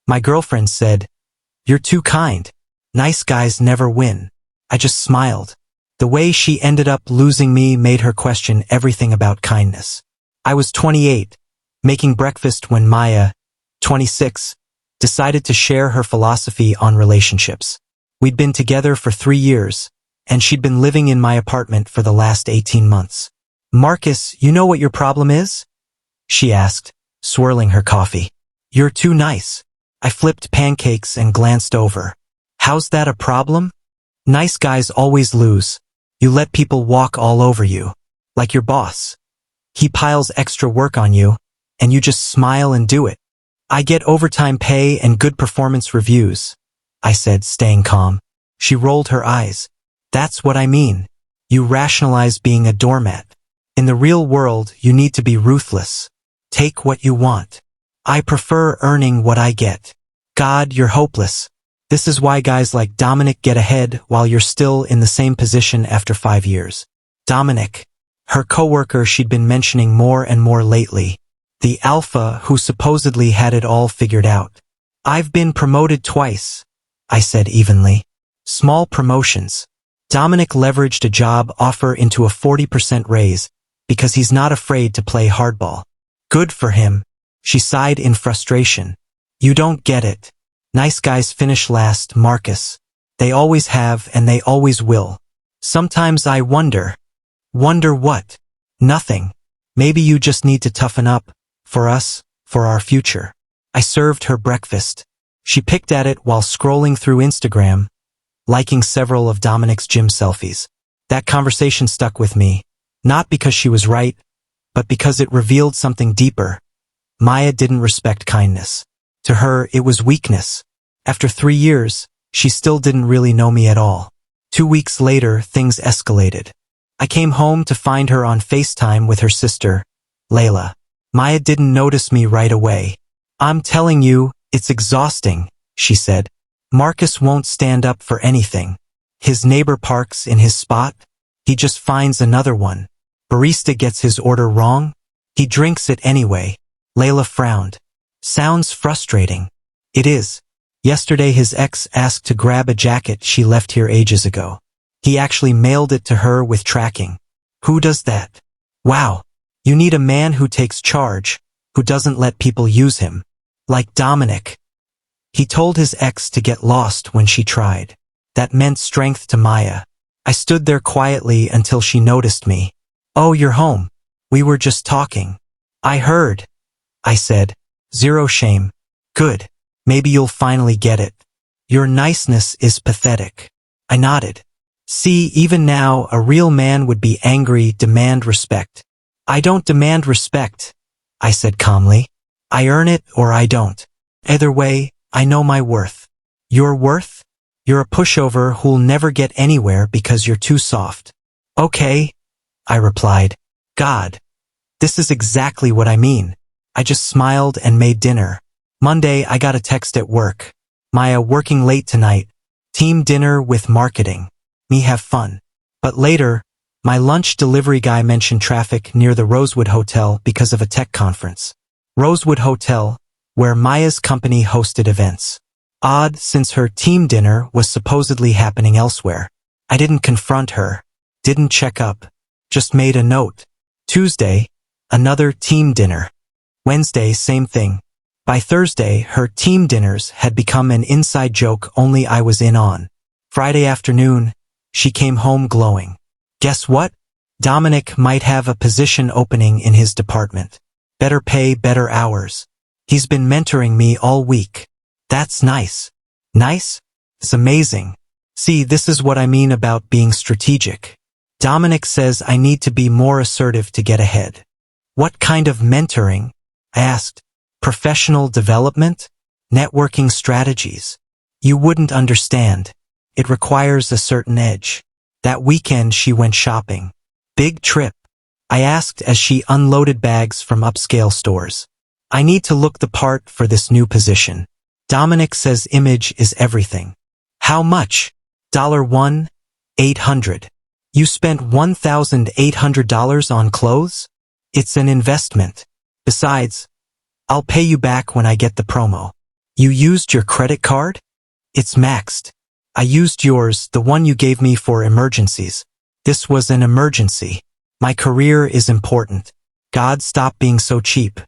My girlfriend said, "You're too kind. Nice guys never win." I just smiled. The way she ended up losing me made her question everything about kindness. I was 28, making breakfast when Maya, 26, decided to share her philosophy on relationships. We'd been together for 3 years, and she'd been living in my apartment for the last 18 months. "Marcus, you know what your problem is?" she asked, swirling her coffee. "You're too nice." I flipped pancakes and glanced over. "How's that a problem?" "Nice guys always lose. You let people walk all over you. Like your boss. He piles extra work on you, and you just smile and do it." "I get overtime pay and good performance reviews," I said, staying calm. She rolled her eyes. "That's what I mean. You rationalize being a doormat. In the real world, you need to be ruthless. Take what you want. I prefer earning what I get." "God, you're hopeless. This is why guys like Dominic get ahead while you're still in the same position after 5 years. Dominic, her coworker she'd been mentioning more and more lately. The alpha who supposedly had it all figured out. "I've been promoted twice," I said evenly. "Small promotions." Dominic leveraged a job offer into a 40% raise because he's not afraid to play hardball. "Good for him," she sighed in frustration. "You don't get it. Nice guys finish last, Marcus. They always have and they always will. Sometimes I wonder." "Wonder what?" "Nothing. Maybe you just need to toughen up. For us, for our future." I served her breakfast. She picked at it while scrolling through Instagram, liking several of Dominic's gym selfies. That conversation stuck with me, not because she was right, but because it revealed something deeper. Maya didn't respect kindness. To her, it was weakness. After 3 years, she still didn't really know me at all. 2 weeks later, things escalated. I came home to find her on FaceTime with her sister, Layla. Maya didn't notice me right away. "I'm telling you, it's exhausting," she said. "Marcus won't stand up for anything. His neighbor parks in his spot. He just finds another one. Barista gets his order wrong. He drinks it anyway." Layla frowned. "Sounds frustrating." "It is. Yesterday his ex asked to grab a jacket she left here ages ago. He actually mailed it to her with tracking. Who does that? Wow. You need a man who takes charge, who doesn't let people use him. Like Dominic. He told his ex to get lost when she tried. That meant strength to Maya. I stood there quietly until she noticed me. "Oh, you're home. We were just talking." "I heard," I said. Zero shame. "Good. Maybe you'll finally get it. Your niceness is pathetic." I nodded. "See, even now, a real man would be angry, demand respect." "I don't demand respect," I said calmly. "I earn it or I don't. Either way, I know my worth." "Your worth? You're a pushover who'll never get anywhere because you're too soft." "Okay," I replied. "God. This is exactly what I mean." I just smiled and made dinner. Monday, I got a text at work. "Maya, working late tonight. Team dinner with marketing. Me have fun." But later, my lunch delivery guy mentioned traffic near the Rosewood Hotel because of a tech conference. Rosewood Hotel, where Maya's company hosted events. Odd, since her team dinner was supposedly happening elsewhere. I didn't confront her, didn't check up, just made a note. Tuesday, another team dinner. Wednesday, same thing. By Thursday, her team dinners had become an inside joke only I was in on. Friday afternoon, she came home glowing. "Guess what? Dominic might have a position opening in his department. Better pay, better hours. He's been mentoring me all week." "That's nice." "Nice? It's amazing. See, this is what I mean about being strategic. Dominic says I need to be more assertive to get ahead." "What kind of mentoring?" I asked. "Professional development? Networking strategies? You wouldn't understand. It requires a certain edge." That weekend she went shopping. "Big trip?" I asked as she unloaded bags from upscale stores. "I need to look the part for this new position. Dominic says image is everything." "How much?" $1,800. "You spent $1,800 on clothes? It's an investment. Besides, I'll pay you back when I get the promo." You used your credit card? It's maxed. I used yours, the one you gave me for emergencies. This was an emergency. My career is important. God, stop being so cheap.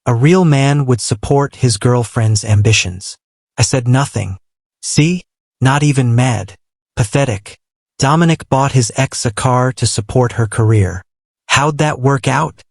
A real man would support his girlfriend's ambitions. I said nothing. See? Not even mad. Pathetic. Dominic bought his ex a car to support her career. How'd that work out?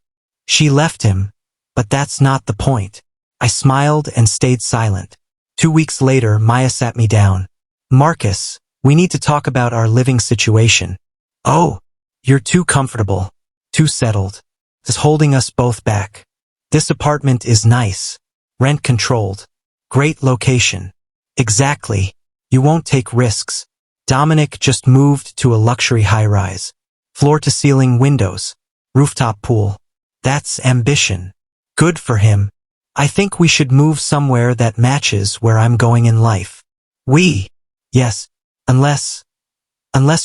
She left him, but that's not the point. I smiled and stayed silent. 2 weeks later, Maya sat me down. Marcus, we need to talk about our living situation. Oh, you're too comfortable, too settled. It's holding us both back. This apartment is nice, rent controlled, great location. Exactly. You won't take risks. Dominic just moved to a luxury high-rise. Floor-to-ceiling windows, rooftop pool. That's ambition. Good for him. I think we should move somewhere that matches where I'm going in life. Yes, unless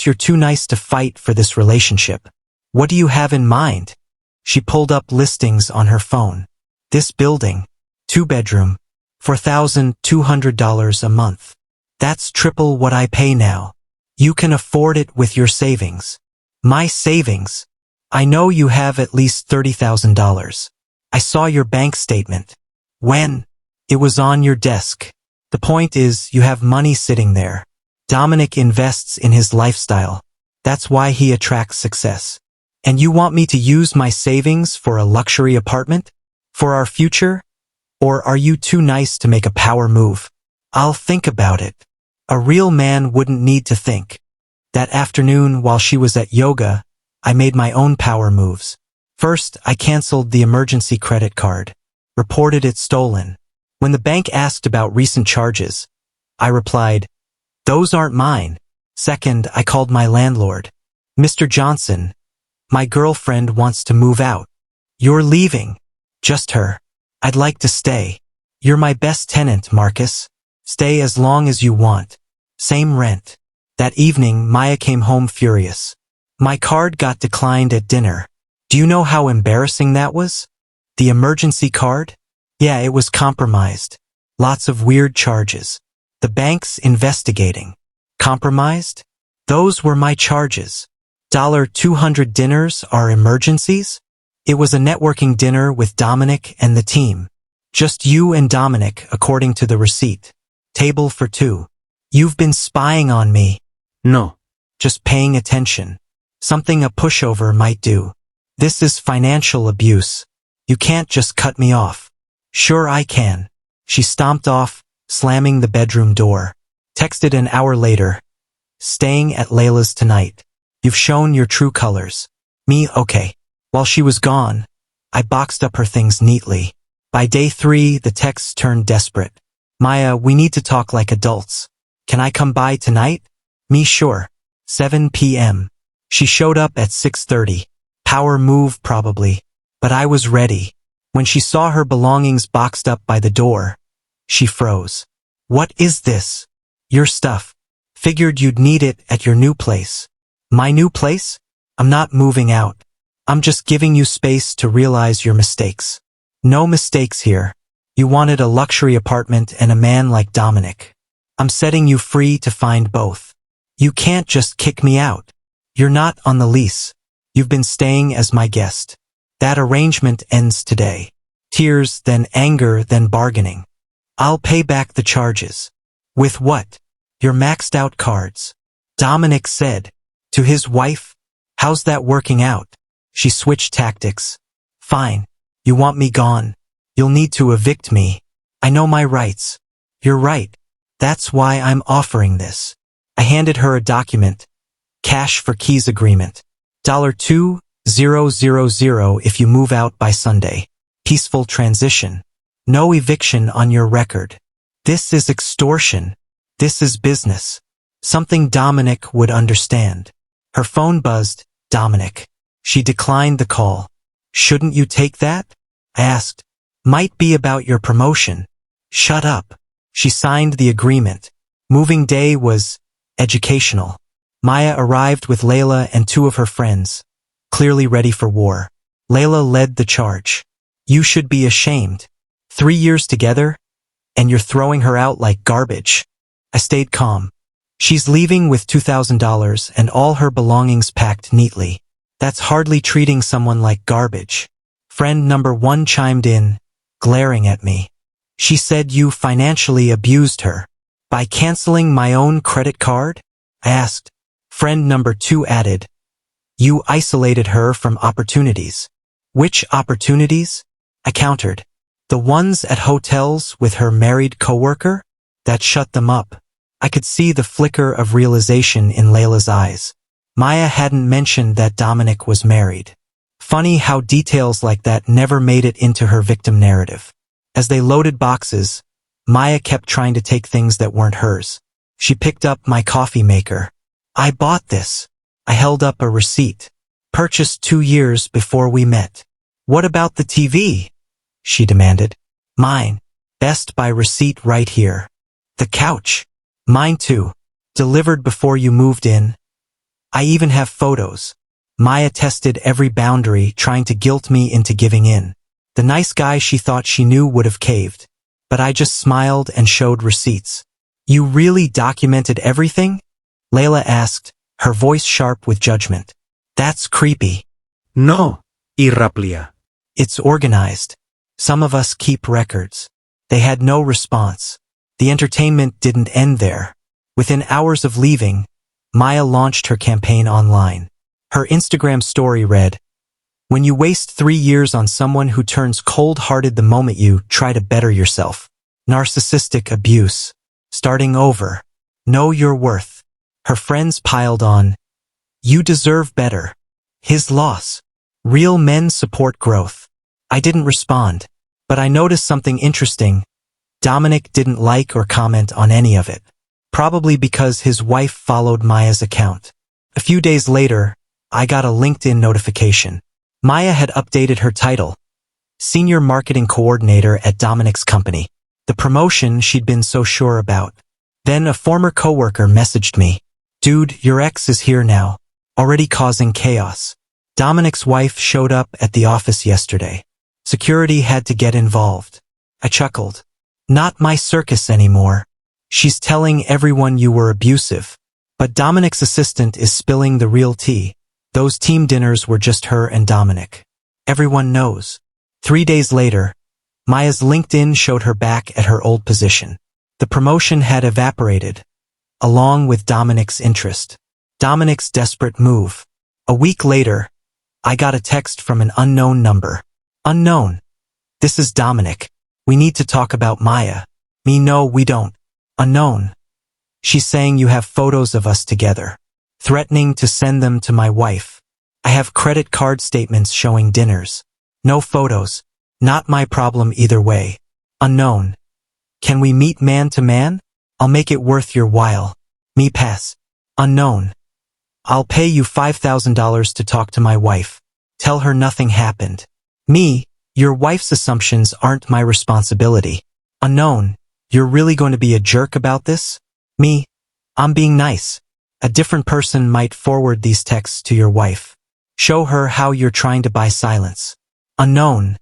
you're too nice to fight for this relationship. What do you have in mind? She pulled up listings on her phone. This building, 2-bedroom, $4,200 a month. That's triple what I pay now. You can afford it with your savings. My savings? I know you have at least $30,000. I saw your bank statement. When? It was on your desk. The point is, you have money sitting there. Dominic invests in his lifestyle. That's why he attracts success. And you want me to use my savings for a luxury apartment? For our future? Or are you too nice to make a power move? I'll think about it. A real man wouldn't need to think. That afternoon, while she was at yoga, I made my own power moves. First, I canceled the emergency credit card. Reported it stolen. When the bank asked about recent charges, I replied, "Those aren't mine." Second, I called my landlord. "Mr. Johnson, my girlfriend wants to move out. You're leaving." "Just her. I'd like to stay." "You're my best tenant, Marcus. Stay as long as you want. Same rent." That evening, Maya came home furious. "My card got declined at dinner. Do you know how embarrassing that was? The emergency card? Yeah, it was compromised. Lots of weird charges. The bank's investigating." Compromised? Those were my charges. $200 dinners are emergencies? It was a networking dinner with Dominic and the team. Just you and Dominic, according to the receipt. Table for two. You've been spying on me. No. Just paying attention. Something a pushover might do. This is financial abuse. You can't just cut me off. Sure I can. She stomped off, slamming the bedroom door. Texted an hour later. Staying at Layla's tonight. You've shown your true colors. Me, okay. While she was gone, I boxed up her things neatly. By day 3, the texts turned desperate. Maya, we need to talk like adults. Can I come by tonight? Me, sure. 7 p.m. She showed up at 6:30. Power move probably. But I was ready. When she saw her belongings boxed up by the door, she froze. What is this? Your stuff. Figured you'd need it at your new place. My new place? I'm not moving out. I'm just giving you space to realize your mistakes. No mistakes here. You wanted a luxury apartment and a man like Dominic. I'm setting you free to find both. You can't just kick me out. You're not on the lease. You've been staying as my guest. That arrangement ends today. Tears, then anger, then bargaining. I'll pay back the charges. With what? Your maxed out cards. Dominic said. To his wife, how's that working out? She switched tactics. Fine. You want me gone. You'll need to evict me. I know my rights. You're right. That's why I'm offering this. I handed her a document. Cash for keys agreement. $2,000 if you move out by Sunday. Peaceful transition. No eviction on your record. This is extortion. This is business. Something Dominic would understand. Her phone buzzed. Dominic. She declined the call. Shouldn't you take that? I asked. Might be about your promotion. Shut up. She signed the agreement. Moving day was educational. Maya arrived with Layla and 2 of her friends, clearly ready for war. Layla led the charge. You should be ashamed. 3 years together? And you're throwing her out like garbage. I stayed calm. She's leaving with $2,000 and all her belongings packed neatly. That's hardly treating someone like garbage. Friend number 1 chimed in, glaring at me. She said you financially abused her. By canceling my own credit card? I asked. Friend number 2 added, you isolated her from opportunities. Which opportunities? I countered. The ones at hotels with her married coworker? That shut them up. I could see the flicker of realization in Layla's eyes. Maya hadn't mentioned that Dominic was married. Funny how details like that never made it into her victim narrative. As they loaded boxes, Maya kept trying to take things that weren't hers. She picked up my coffee maker. I bought this. I held up a receipt. Purchased 2 years before we met. What about the TV? She demanded. Mine. Best Buy receipt right here. The couch. Mine too. Delivered before you moved in. I even have photos. Maya tested every boundary, trying to guilt me into giving in. The nice guy she thought she knew would have caved. But I just smiled and showed receipts. You really documented everything? Layla asked, her voice sharp with judgment. That's creepy. No, Irraplia. It's organized. Some of us keep records. They had no response. The entertainment didn't end there. Within hours of leaving, Maya launched her campaign online. Her Instagram story read, when you waste 3 years on someone who turns cold-hearted the moment you try to better yourself. Narcissistic abuse. Starting over. Know your worth. Her friends piled on. You deserve better. His loss. Real men support growth. I didn't respond, but I noticed something interesting. Dominic didn't like or comment on any of it. Probably because his wife followed Maya's account. A few days later, I got a LinkedIn notification. Maya had updated her title. Senior Marketing Coordinator at Dominic's company. The promotion she'd been so sure about. Then a former coworker messaged me. Dude, your ex is here now. Already causing chaos. Dominic's wife showed up at the office yesterday. Security had to get involved. I chuckled. Not my circus anymore. She's telling everyone you were abusive. But Dominic's assistant is spilling the real tea. Those team dinners were just her and Dominic. Everyone knows. 3 days later, Maya's LinkedIn showed her back at her old position. The promotion had evaporated, along with Dominic's interest. Dominic's desperate move. A week later, I got a text from an unknown number. Unknown. This is Dominic. We need to talk about Maya. Me, no, we don't. Unknown. She's saying you have photos of us together. Threatening to send them to my wife. I have credit card statements showing dinners. No photos. Not my problem either way. Unknown. Can we meet man to man? I'll make it worth your while. Me pass. Unknown. I'll pay you $5,000 to talk to my wife. Tell her nothing happened. Me, your wife's assumptions aren't my responsibility. Unknown. You're really going to be a jerk about this? Me, I'm being nice. A different person might forward these texts to your wife. Show her how you're trying to buy silence. Unknown.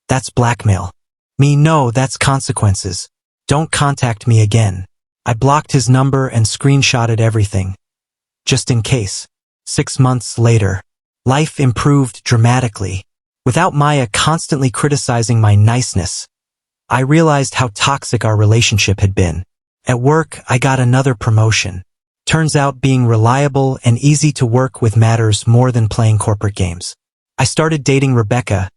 That's blackmail. Me, no, that's consequences. Don't contact me again. I blocked his number and screenshotted everything. Just in case. 6 months later. Life improved dramatically. Without Maya constantly criticizing my niceness, I realized how toxic our relationship had been. At work, I got another promotion. Turns out being reliable and easy to work with matters more than playing corporate games. I started dating Rebecca,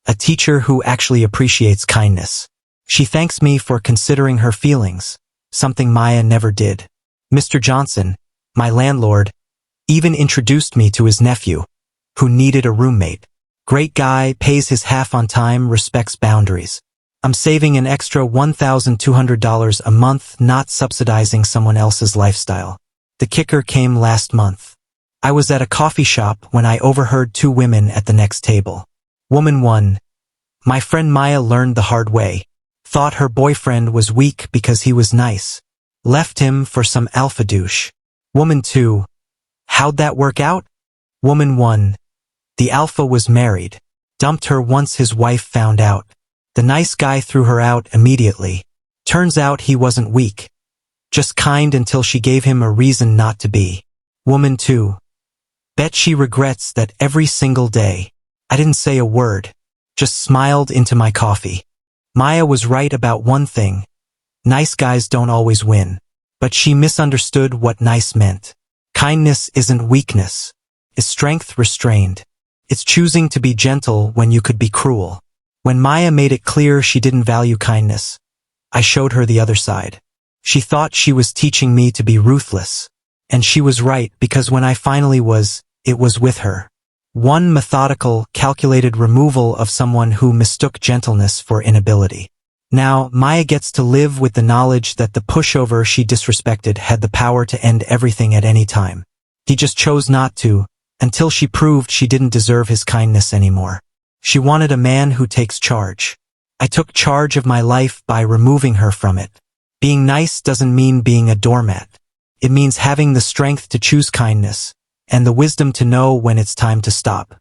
a teacher who actually appreciates kindness. She thanks me for considering her feelings, something Maya never did. Mr. Johnson, my landlord, even introduced me to his nephew, who needed a roommate. Great guy, pays his half on time, respects boundaries. I'm saving an extra $1,200 a month, not subsidizing someone else's lifestyle. The kicker came last month. I was at a coffee shop when I overheard 2 women at the next table. Woman 1. My friend Maya learned the hard way. Thought her boyfriend was weak because he was nice. Left him for some alpha douche. Woman 2. How'd that work out? Woman 1. The alpha was married. Dumped her once his wife found out. The nice guy threw her out immediately. Turns out he wasn't weak. Just kind until she gave him a reason not to be. Woman 2. Bet she regrets that every single day. I didn't say a word. Just smiled into my coffee. Maya was right about one thing. Nice guys don't always win. But she misunderstood what nice meant. Kindness isn't weakness. It's strength restrained. It's choosing to be gentle when you could be cruel. When Maya made it clear she didn't value kindness, I showed her the other side. She thought she was teaching me to be ruthless. And she was right, because when I finally was, it was with her. One methodical, calculated removal of someone who mistook gentleness for inability. Now, Maya gets to live with the knowledge that the pushover she disrespected had the power to end everything at any time. He just chose not to, until she proved she didn't deserve his kindness anymore. She wanted a man who takes charge. I took charge of my life by removing her from it. Being nice doesn't mean being a doormat. It means having the strength to choose kindness, and the wisdom to know when it's time to stop.